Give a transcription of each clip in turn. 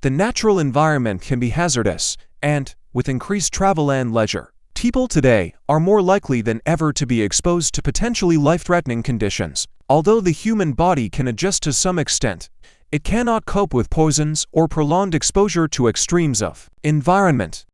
The natural environment can be hazardous, and, with increased travel and leisure, people today are more likely than ever to be exposed to potentially life-threatening conditions. Although the human body can adjust to some extent, it cannot cope with poisons or prolonged exposure to extremes of environment.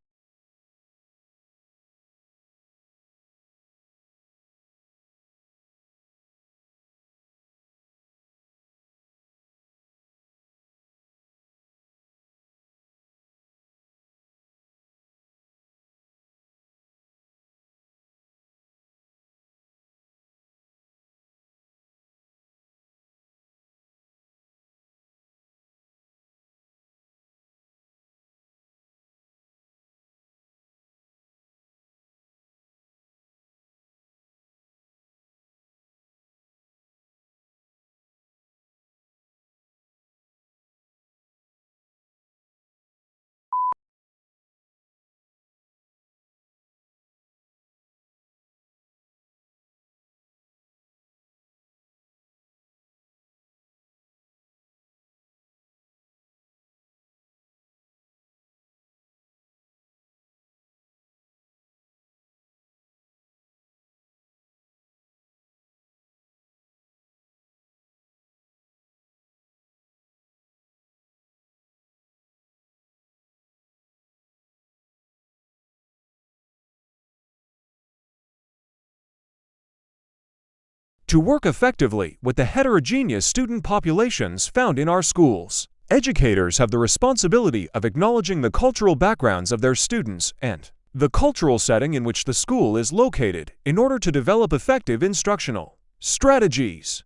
To work effectively with the heterogeneous student populations found in our schools, educators have the responsibility of acknowledging the cultural backgrounds of their students and the cultural setting in which the school is located in order to develop effective instructional strategies.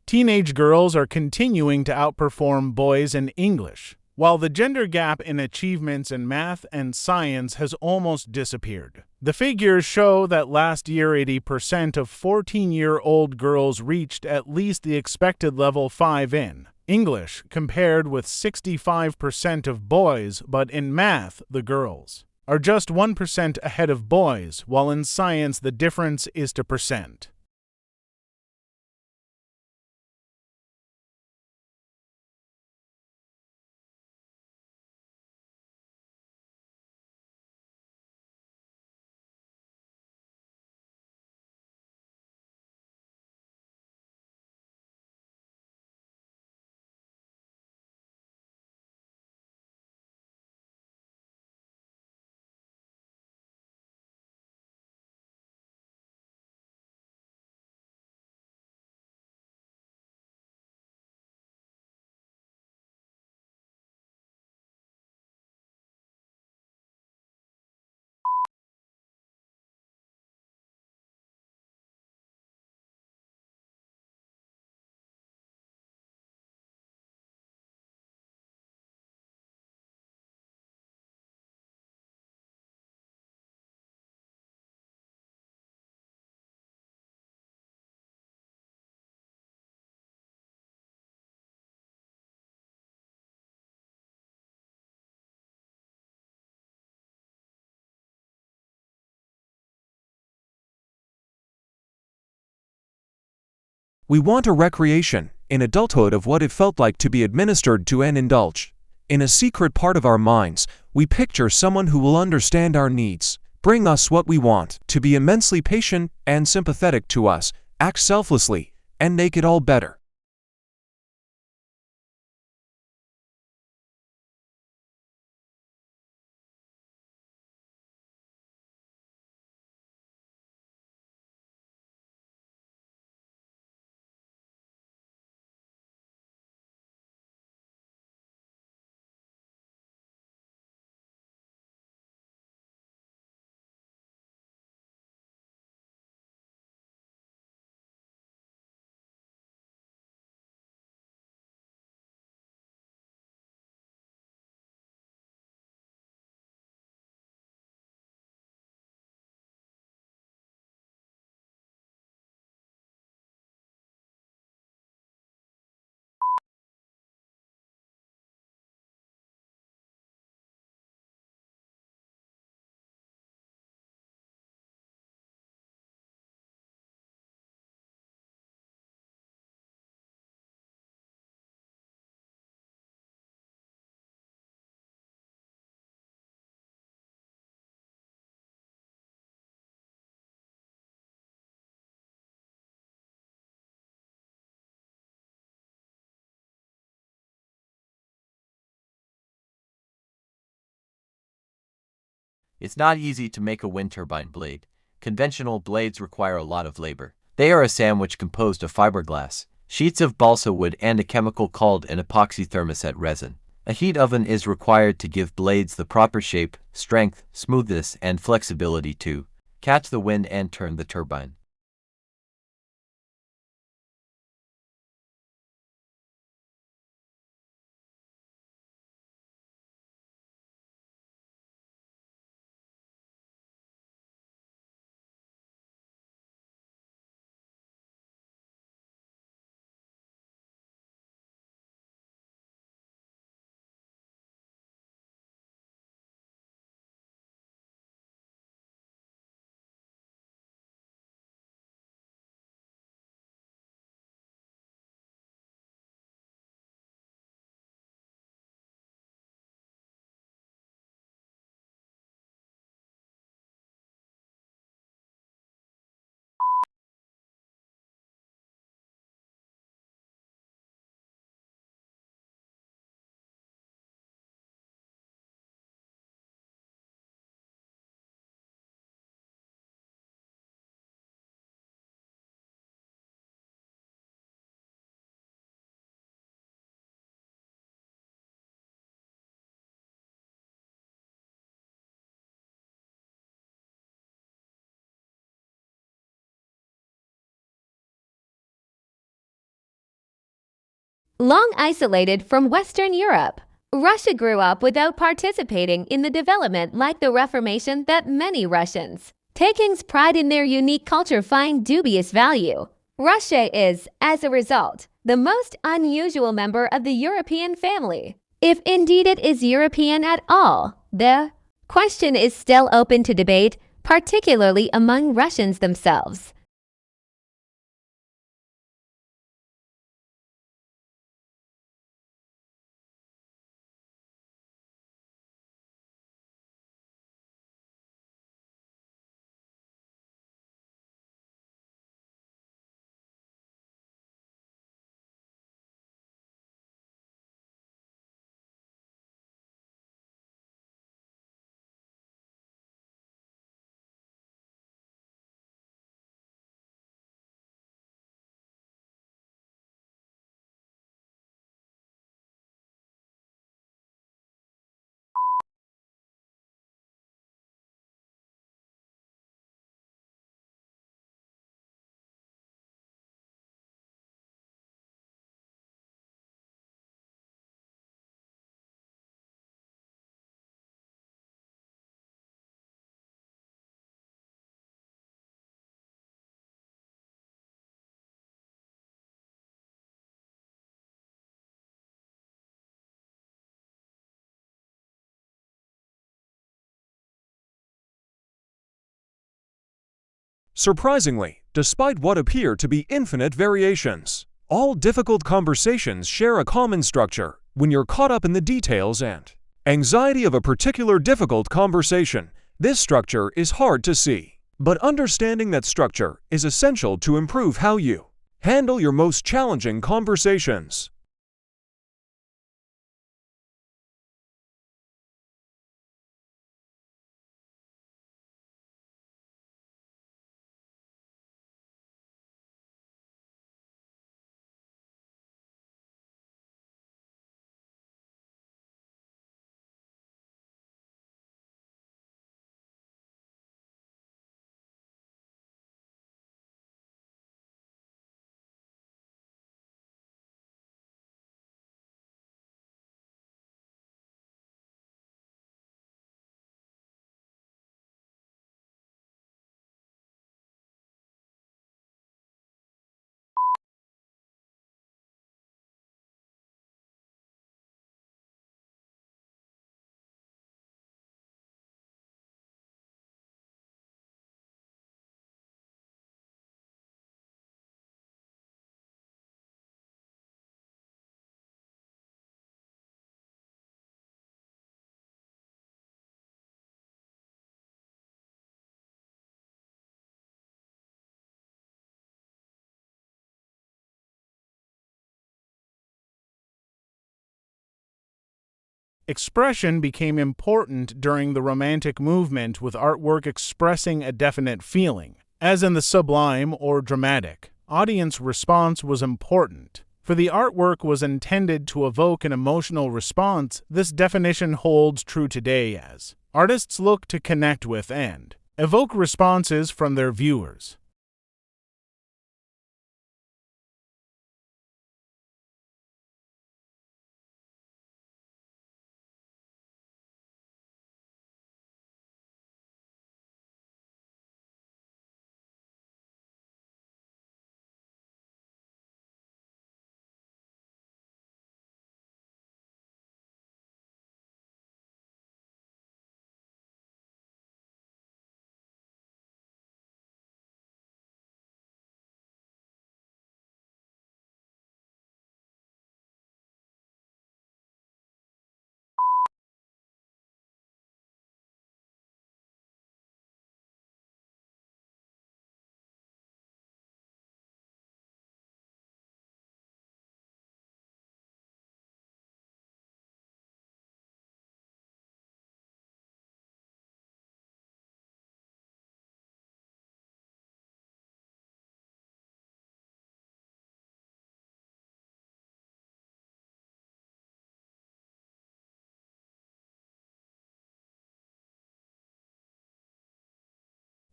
Teenage girls are continuing to outperform boys in English, while the gender gap in achievements in math and science has almost disappeared. The figures show that last year 80% of 14-year-old girls reached at least the expected level 5 in English, compared with 65% of boys, but in math, the girls are just 1% ahead of boys, while in science the difference is 2%. We want a recreation, in adulthood, of what it felt like to be administered to and indulged. In a secret part of our minds, we picture someone who will understand our needs, bring us what we want, to be immensely patient and sympathetic to us, act selflessly, and make it all better. It's not easy to make a wind turbine blade. Conventional blades require a lot of labor. They are a sandwich composed of fiberglass, sheets of balsa wood, and a chemical called an epoxy thermoset resin. A heat oven is required to give blades the proper shape, strength, smoothness, and flexibility to catch the wind and turn the turbine. Long isolated from Western Europe, Russia grew up without participating in the development like the Reformation that many Russians, taking pride in their unique culture, find dubious value. Russia is, as a result, the most unusual member of the European family. If indeed it is European at all, the question is still open to debate, particularly among Russians themselves. Surprisingly, despite what appear to be infinite variations. All difficult conversations share a common structure. When you're caught up in the details and anxiety of a particular difficult conversation, this structure is hard to see. But understanding that structure is essential to improve how you handle your most challenging conversations. Expression became important during the Romantic movement, with artwork expressing a definite feeling. As in the sublime or dramatic, audience response was important. For the artwork was intended to evoke an emotional response. This definition holds true today as artists look to connect with and evoke responses from their viewers.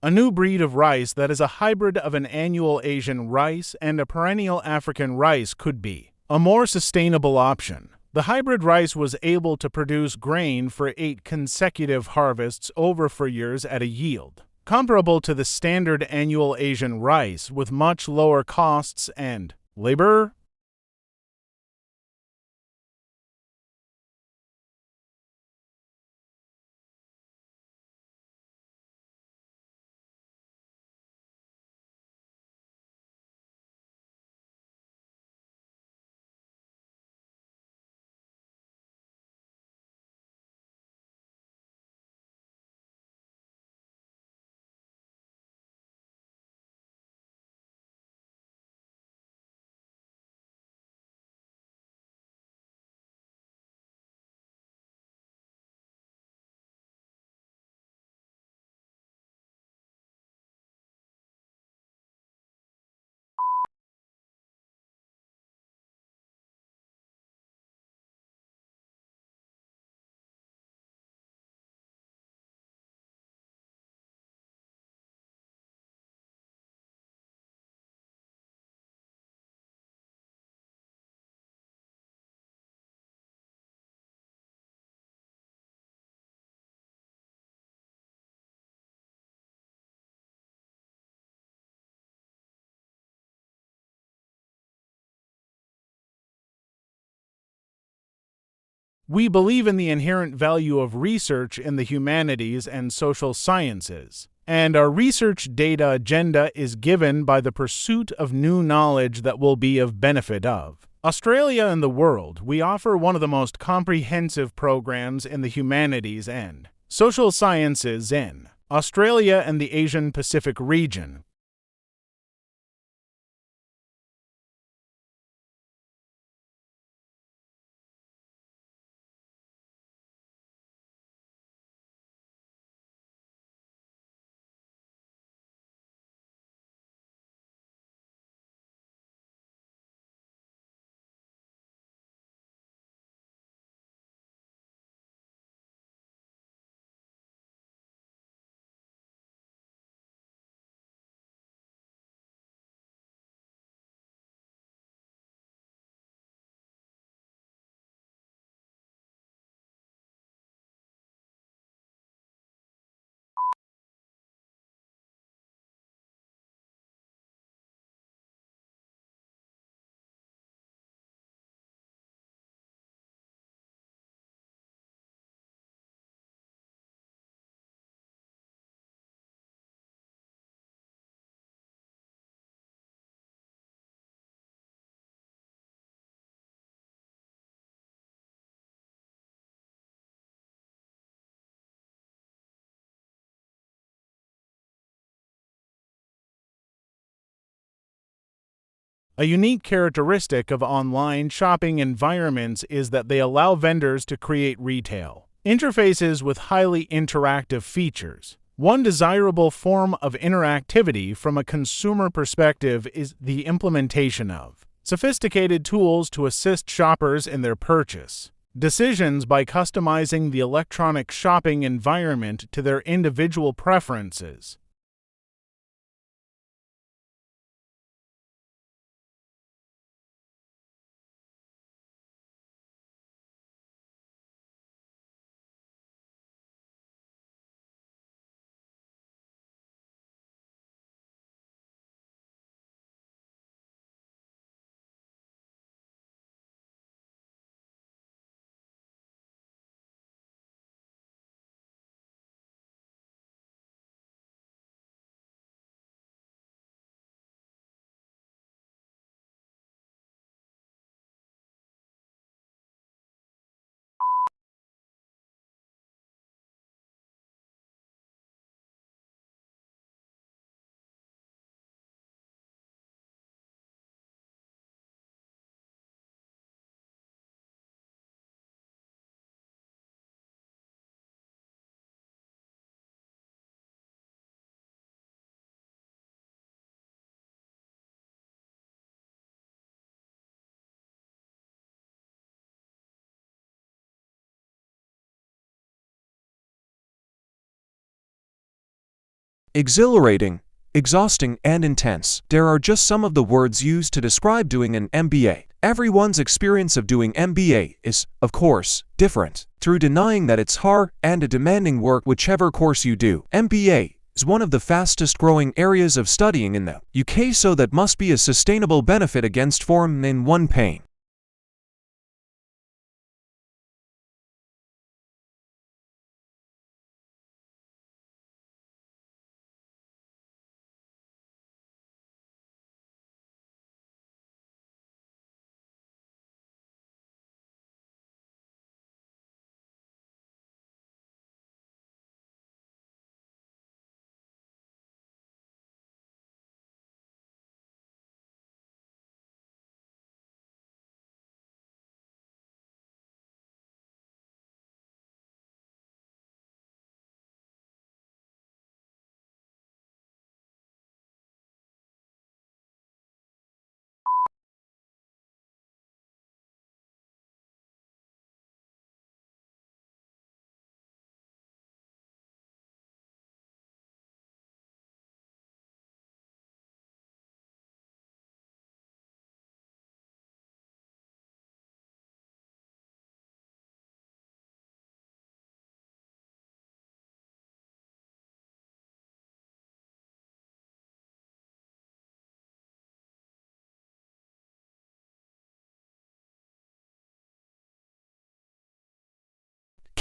A new breed of rice that is a hybrid of an annual Asian rice and a perennial African rice could be a more sustainable option. The hybrid rice was able to produce grain for 8 consecutive harvests over 4 years at a yield comparable to the standard annual Asian rice, with much lower costs and labor. We believe in the inherent value of research in the humanities and social sciences. And our research data agenda is given by the pursuit of new knowledge that will be of benefit of Australia and the world. We offer one of the most comprehensive programs in the humanities and social sciences in Australia and the Asian Pacific region. A unique characteristic of online shopping environments is that they allow vendors to create retail interfaces with highly interactive features. One desirable form of interactivity from a consumer perspective is the implementation of sophisticated tools to assist shoppers in their purchase decisions by customizing the electronic shopping environment to their individual preferences. Exhilarating, exhausting, and intense. There are just some of the words used to describe doing an MBA. Everyone's experience of doing MBA is, of course, different. Through denying that it's hard and a demanding work whichever course you do, MBA is one of the fastest growing areas of studying in the UK, so that must be a sustainable benefit against form in one pain.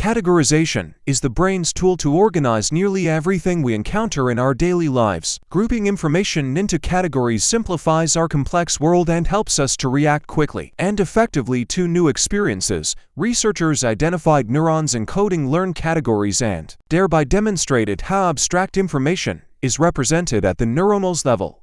Categorization is the brain's tool to organize nearly everything we encounter in our daily lives. Grouping information into categories simplifies our complex world and helps us to react quickly and effectively to new experiences. Researchers identified neurons encoding learned categories and thereby demonstrated how abstract information is represented at the neuronal level.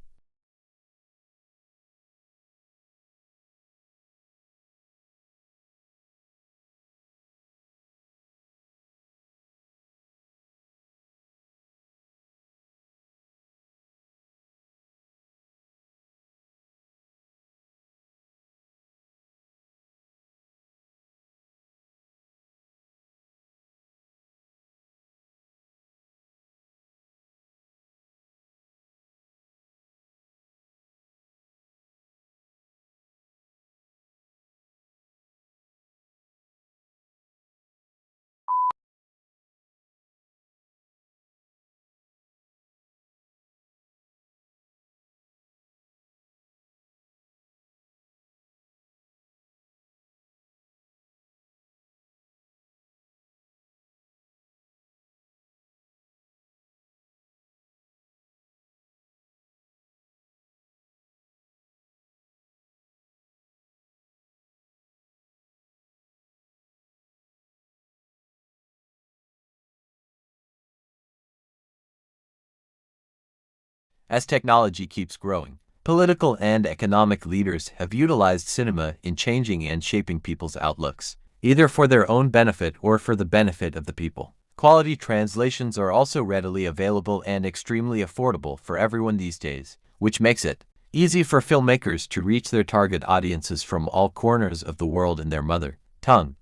As technology keeps growing, political and economic leaders have utilized cinema in changing and shaping people's outlooks, either for their own benefit or for the benefit of the people. Quality translations are also readily available and extremely affordable for everyone these days, which makes it easy for filmmakers to reach their target audiences from all corners of the world in their mother tongue.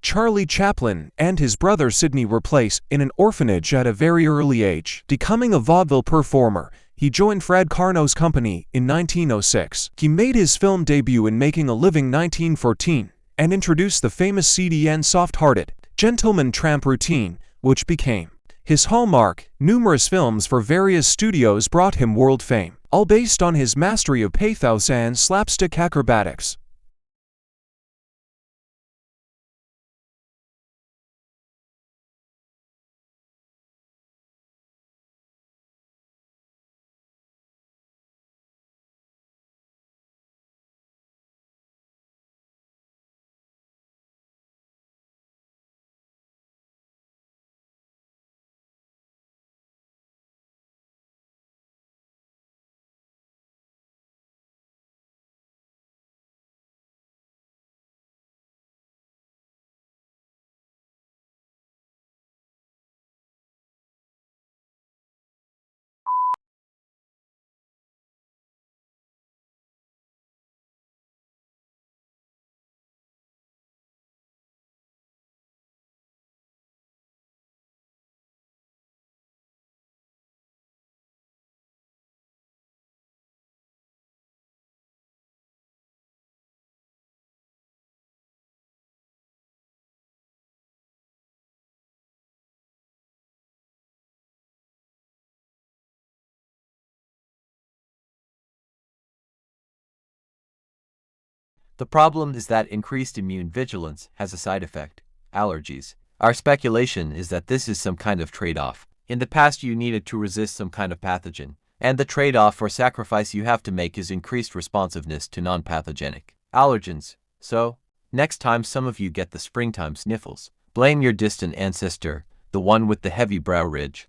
Charlie Chaplin and his brother Sidney were placed in an orphanage at a very early age. Becoming a vaudeville performer, he joined Fred Carnot's company in 1906. He made his film debut in Making a Living 1914 and introduced the famous CDN soft-hearted gentleman tramp routine, which became his hallmark. Numerous films for various studios brought him world fame, all based on his mastery of pathos and slapstick acrobatics. The problem is that increased immune vigilance has a side effect: allergies. Our speculation is that this is some kind of trade-off. In the past, you needed to resist some kind of pathogen, and the trade-off or sacrifice you have to make is increased responsiveness to non-pathogenic allergens. So, next time some of you get the springtime sniffles, blame your distant ancestor, the one with the heavy brow ridge.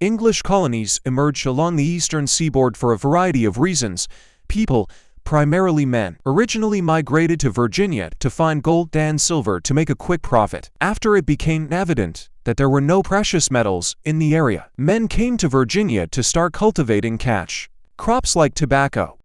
English colonies emerged along the eastern seaboard for a variety of reasons. People, primarily men, originally migrated to Virginia to find gold and silver to make a quick profit. After it became evident that there were no precious metals in the area, men came to Virginia to start cultivating cash crops like tobacco.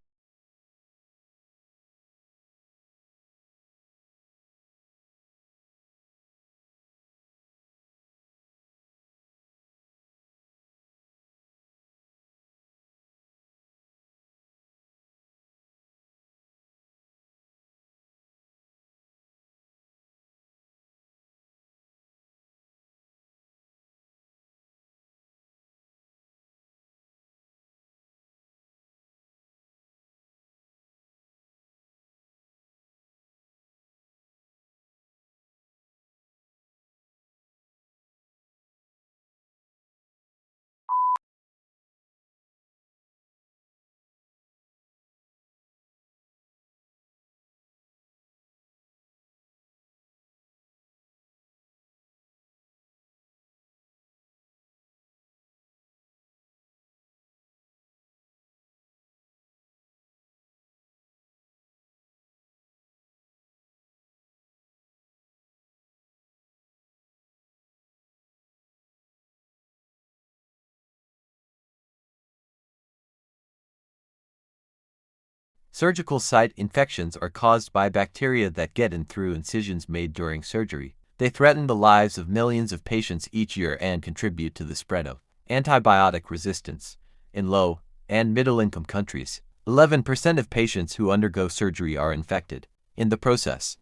Surgical site infections are caused by bacteria that get in through incisions made during surgery. They threaten the lives of millions of patients each year and contribute to the spread of antibiotic resistance. In low and middle-income countries, 11% of patients who undergo surgery are infected in the process.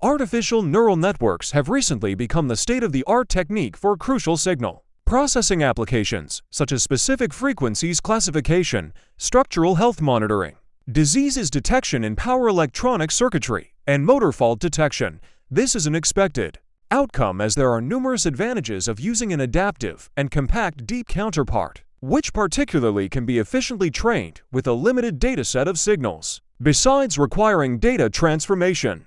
Artificial neural networks have recently become the state-of-the-art technique for crucial signal processing applications, such as specific frequencies classification, structural health monitoring, diseases detection in power electronic circuitry, and motor fault detection. This is an expected outcome as there are numerous advantages of using an adaptive and compact deep counterpart, which particularly can be efficiently trained with a limited dataset of signals, besides requiring data transformation.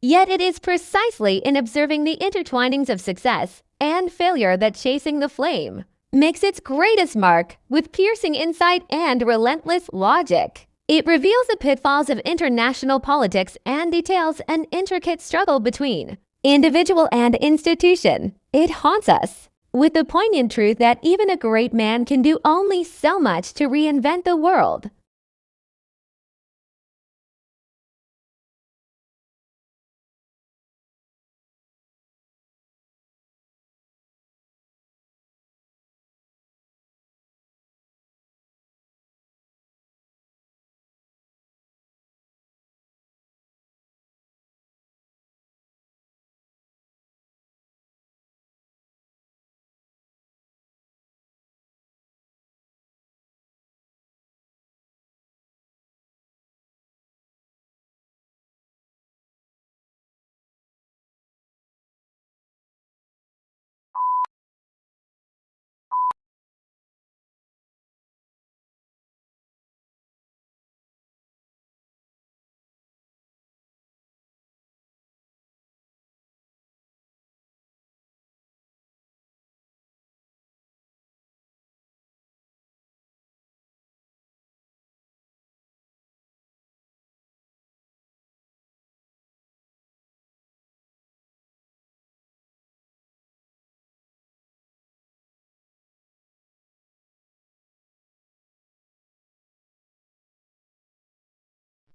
Yet it is precisely in observing the intertwinings of success and failure that Chasing the Flame makes its greatest mark with piercing insight and relentless logic. It reveals the pitfalls of international politics and details an intricate struggle between individual and institution. It haunts us with the poignant truth that even a great man can do only so much to reinvent the world.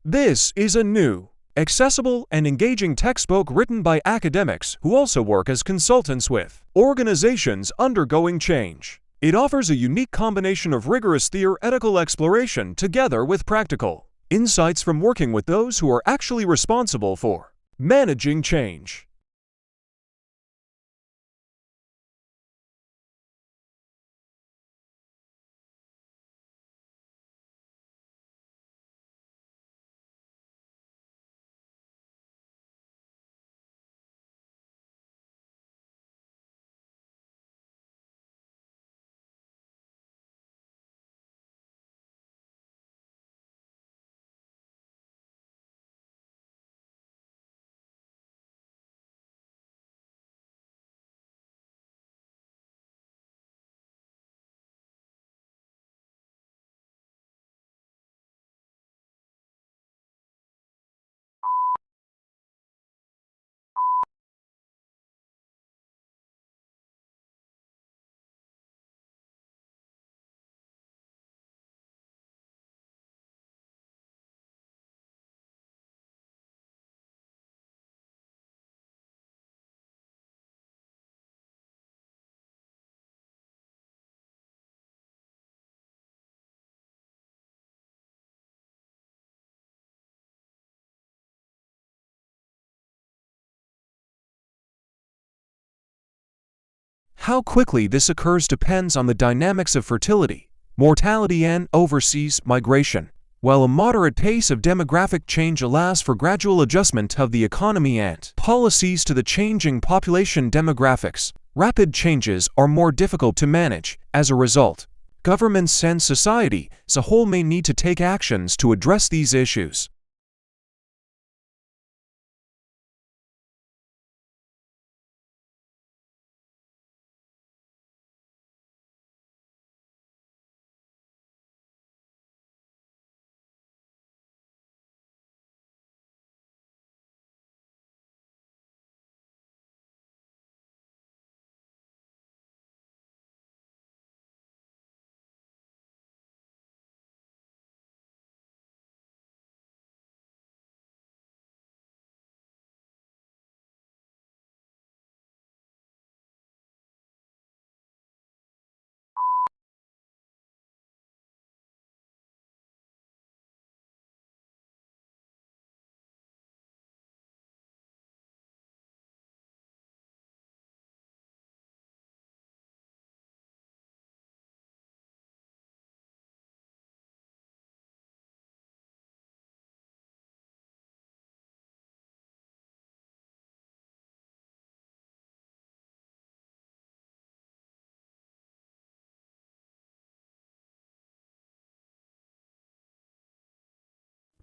This is a new, accessible, and engaging textbook written by academics who also work as consultants with organizations undergoing change. It offers a unique combination of rigorous theoretical exploration together with practical insights from working with those who are actually responsible for managing change. How quickly this occurs depends on the dynamics of fertility, mortality and overseas migration. While a moderate pace of demographic change allows for gradual adjustment of the economy and policies to the changing population demographics, rapid changes are more difficult to manage. As a result, governments and society as a whole may need to take actions to address these issues.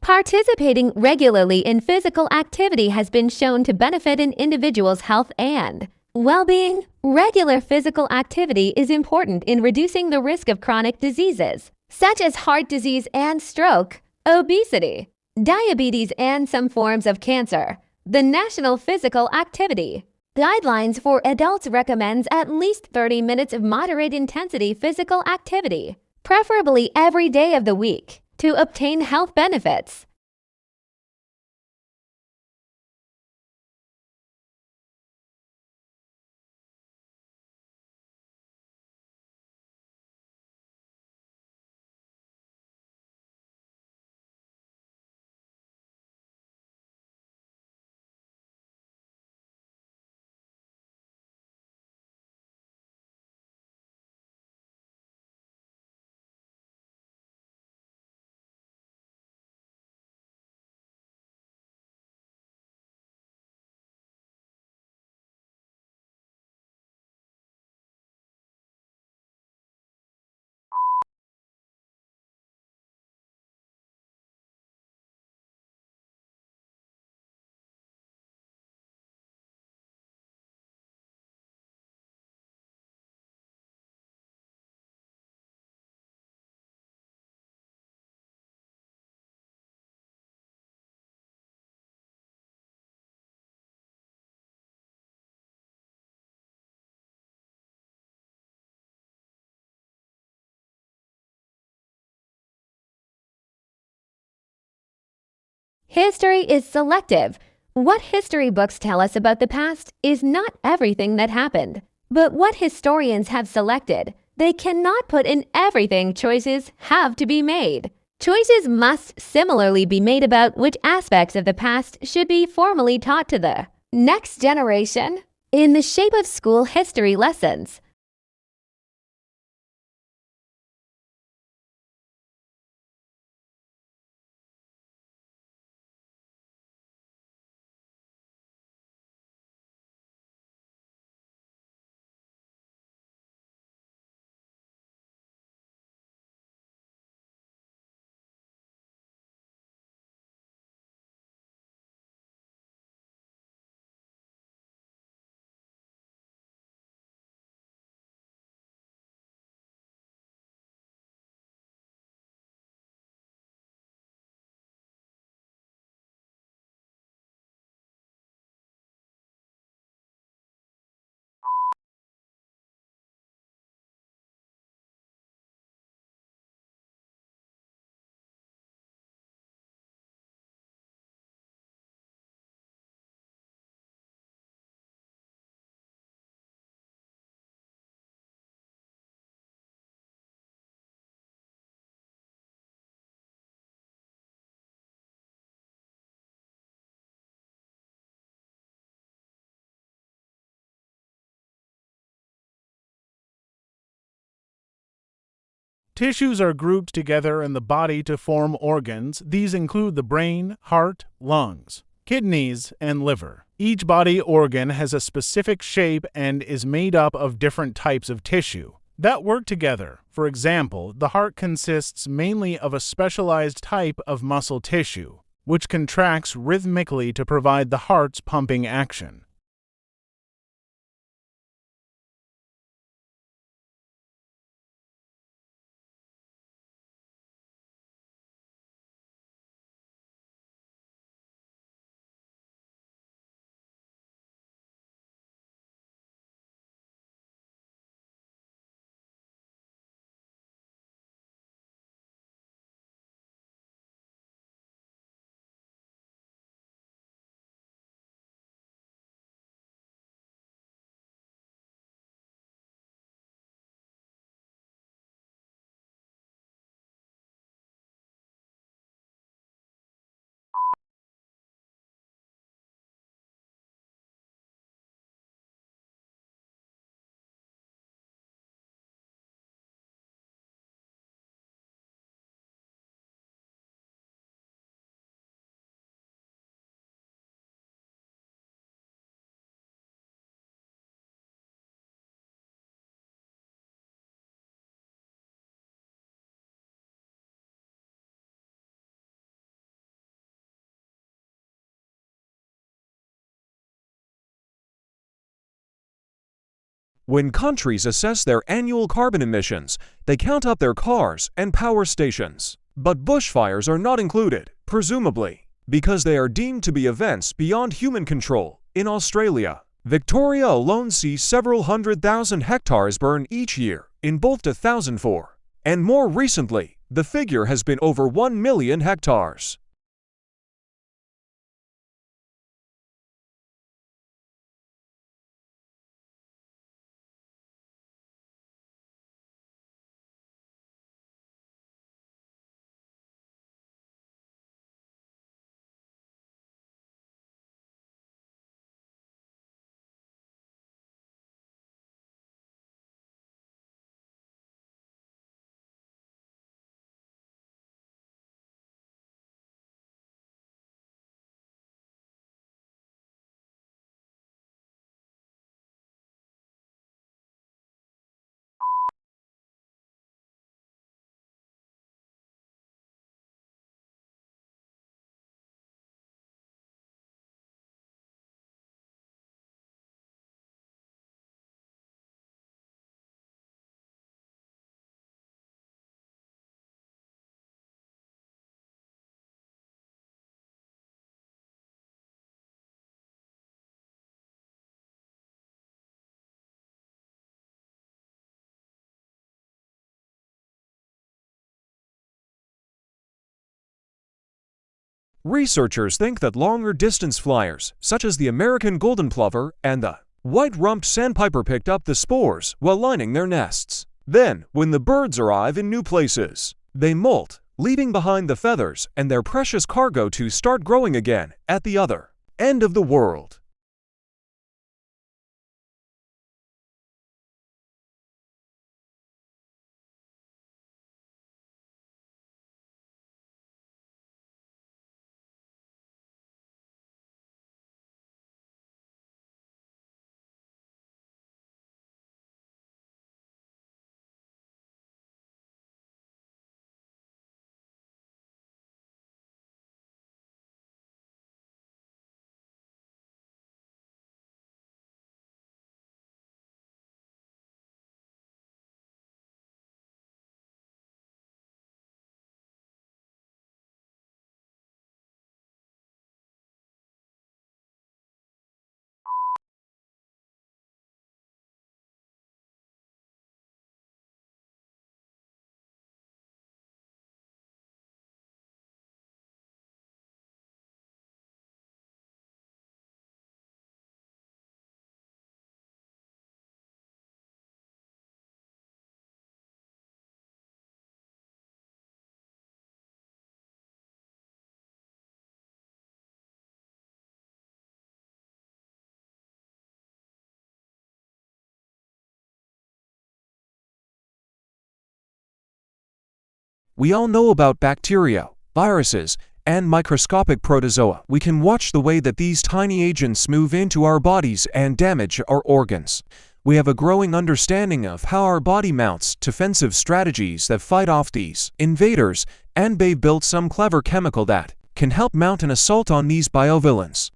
Participating regularly in physical activity has been shown to benefit an individual's health and well-being. Regular physical activity is important in reducing the risk of chronic diseases, such as heart disease and stroke, obesity, diabetes, and some forms of cancer. The National Physical Activity Guidelines for adults recommends at least 30 minutes of moderate intensity physical activity, preferably every day of the week, to obtain health benefits. History is selective. What history books tell us about the past is not everything that happened, but what historians have selected. They cannot put in everything. Choices have to be made. Choices must similarly be made about which aspects of the past should be formally taught to the next generation in the shape of school history lessons. Tissues are grouped together in the body to form organs. These include the brain, heart, lungs, kidneys, and liver. Each body organ has a specific shape and is made up of different types of tissue that work together. For example, the heart consists mainly of a specialized type of muscle tissue, which contracts rhythmically to provide the heart's pumping action. When countries assess their annual carbon emissions, they count up their cars and power stations. But bushfires are not included, presumably, because they are deemed to be events beyond human control. In Australia, Victoria alone sees several 100,000 hectares burn each year in both 2004, and more recently, the figure has been over 1 million hectares. Researchers think that longer-distance flyers, such as the American golden plover and the white-rumped sandpiper, picked up the spores while lining their nests. Then, when the birds arrive in new places, they molt, leaving behind the feathers and their precious cargo to start growing again at the other end of the world. We all know about bacteria, viruses, and microscopic protozoa. We can watch the way that these tiny agents move into our bodies and damage our organs. We have a growing understanding of how our body mounts defensive strategies that fight off these invaders, and they've built some clever chemical that can help mount an assault on these biovillains.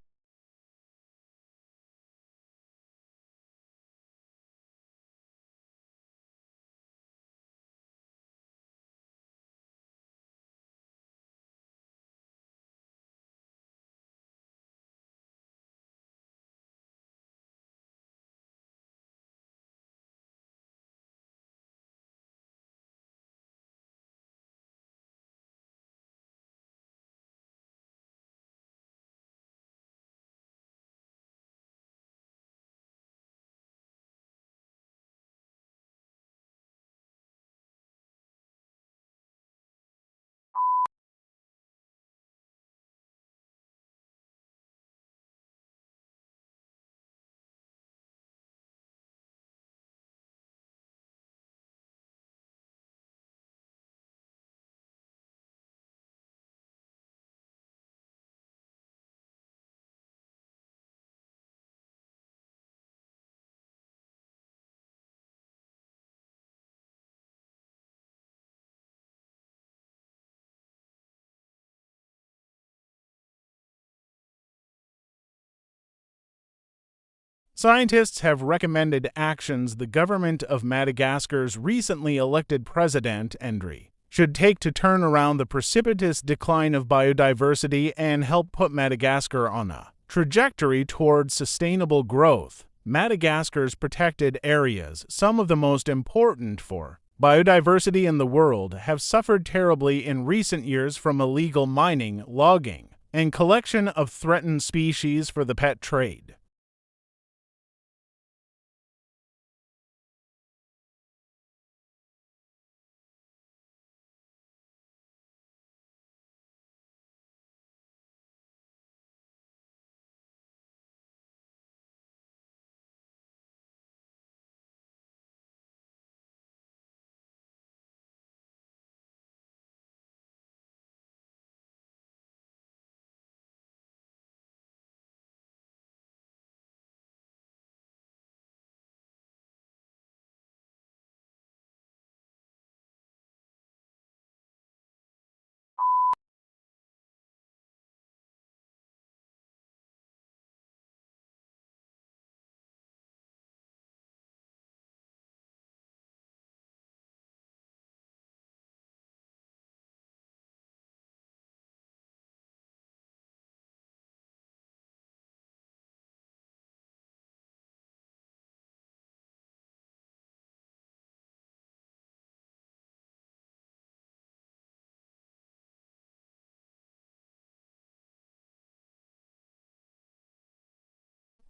Scientists have recommended actions the government of Madagascar's recently elected president, Endry, should take to turn around the precipitous decline of biodiversity and help put Madagascar on a trajectory towards sustainable growth. Madagascar's protected areas, some of the most important for biodiversity in the world, have suffered terribly in recent years from illegal mining, logging, and collection of threatened species for the pet trade.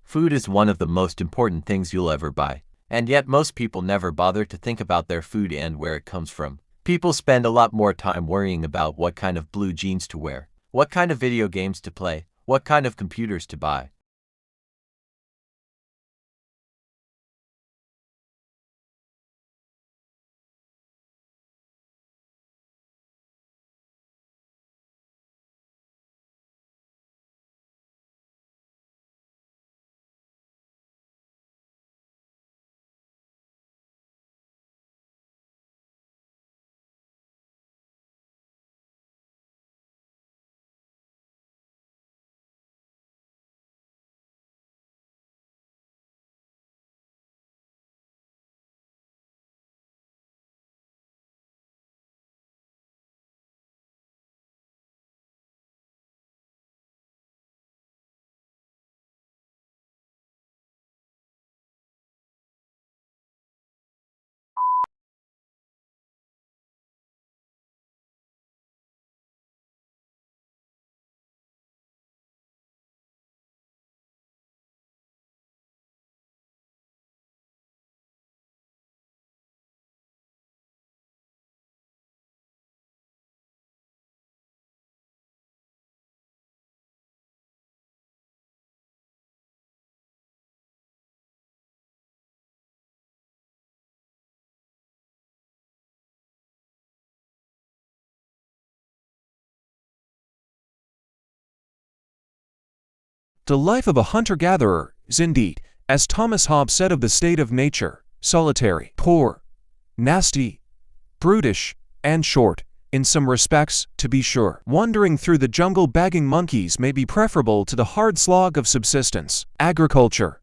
Food is one of the most important things you'll ever buy, and yet most people never bother to think about their food and where it comes from. People spend a lot more time worrying about what kind of blue jeans to wear, what kind of video games to play, what kind of computers to buy. The life of a hunter-gatherer is indeed, as Thomas Hobbes said of the state of nature, solitary, poor, nasty, brutish, and short. In some respects, to be sure, wandering through the jungle bagging monkeys may be preferable to the hard slog of subsistence. Agriculture,